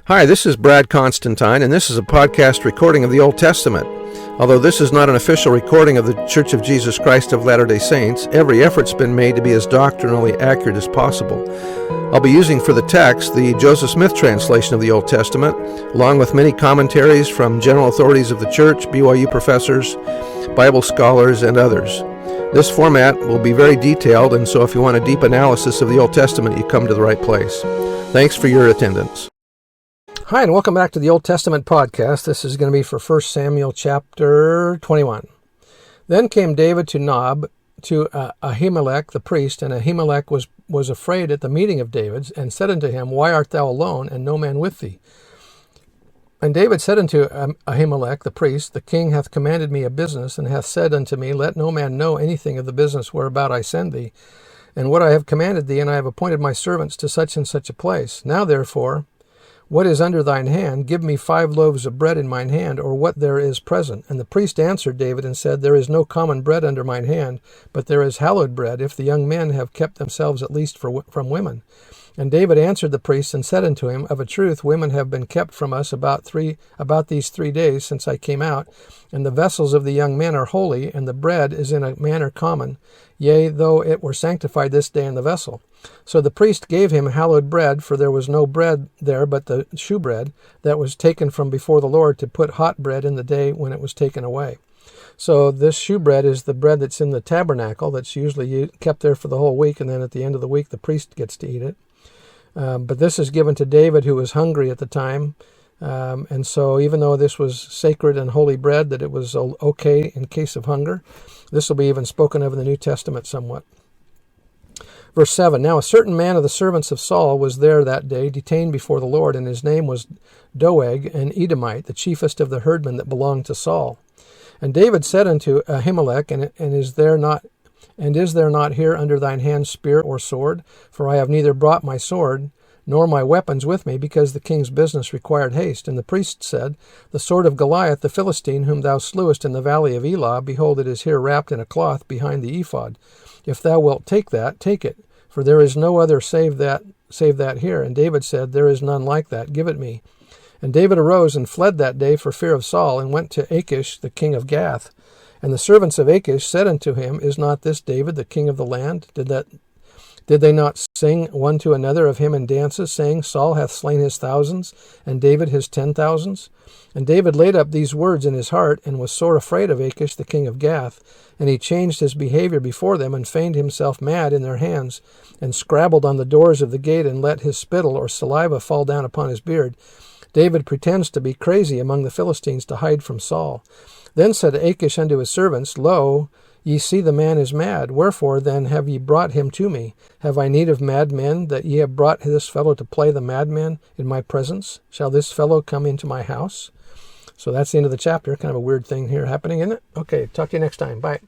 Hi, this is Brad Constantine, and this is a podcast recording of the Old Testament. Although this is not an official recording of the Church of Jesus Christ of Latter-day Saints, every effort's been made to be as doctrinally accurate as possible. I'll be using for the text the Joseph Smith translation of the Old Testament, along with many commentaries from general authorities of the Church, BYU professors, Bible scholars, and others. This format will be very detailed, and so if you want a deep analysis of the Old Testament, you come to the right place. Thanks for your attendance. Hi, and welcome back to the Old Testament podcast. This is going to be for 1 Samuel chapter 21. Then came David to Nob, to Ahimelech the priest, and Ahimelech was afraid at the meeting of David, and said unto him, Why art thou alone, and no man with thee? And David said unto Ahimelech the priest, The king hath commanded me a business, and hath said unto me, Let no man know anything of the business whereabout I send thee, and what I have commanded thee, and I have appointed my servants to such and such a place. Now therefore, what is under thine hand? Give me 5 loaves of bread in mine hand, or what there is present. And the priest answered David and said, There is no common bread under mine hand, but there is hallowed bread, if the young men have kept themselves at least from women. And David answered the priest and said unto him, Of a truth, women have been kept from us about these 3 days since I came out, and the vessels of the young men are holy, and the bread is in a manner common, yea, though it were sanctified this day in the vessel. So the priest gave him hallowed bread, for there was no bread there but the shewbread that was taken from before the Lord to put hot bread in the day when it was taken away. So this shewbread is the bread that's in the tabernacle that's usually kept there for the whole week, and then at the end of the week the priest gets to eat it. But this is given to David, who was hungry at the time. And so even though this was sacred and holy bread, that it was okay in case of hunger, this will be even spoken of in the New Testament somewhat. Verse 7, Now a certain man of the servants of Saul was there that day, detained before the Lord, and his name was Doeg, an Edomite, the chiefest of the herdmen that belonged to Saul. And David said unto Ahimelech, is there not here under thine hand spear or sword? For I have neither brought my sword nor my weapons with me, because the king's business required haste. And the priest said, The sword of Goliath the Philistine, whom thou slewest in the valley of Elah, behold, it is here wrapped in a cloth behind the ephod. If thou wilt take that, take it, for there is no other save that here. And David said, There is none like that, give it me. And David arose and fled that day for fear of Saul, and went to Achish the king of Gath. And the servants of Achish said unto him, Is not this David the king of the land? Did they not sing one to another of him in dances, saying, Saul hath slain his thousands, and David his 10,000s? And David laid up these words in his heart, and was sore afraid of Achish the king of Gath. And he changed his behavior before them, and feigned himself mad in their hands, and scrabbled on the doors of the gate, and let his spittle or saliva fall down upon his beard. David pretends to be crazy among the Philistines to hide from Saul. Then said Achish unto his servants, Lo, ye see the man is mad. Wherefore then have ye brought him to me? Have I need of madmen, that ye have brought this fellow to play the madman in my presence? Shall this fellow come into my house? So that's the end of the chapter. Kind of a weird thing here happening, isn't it? Okay, talk to you next time. Bye.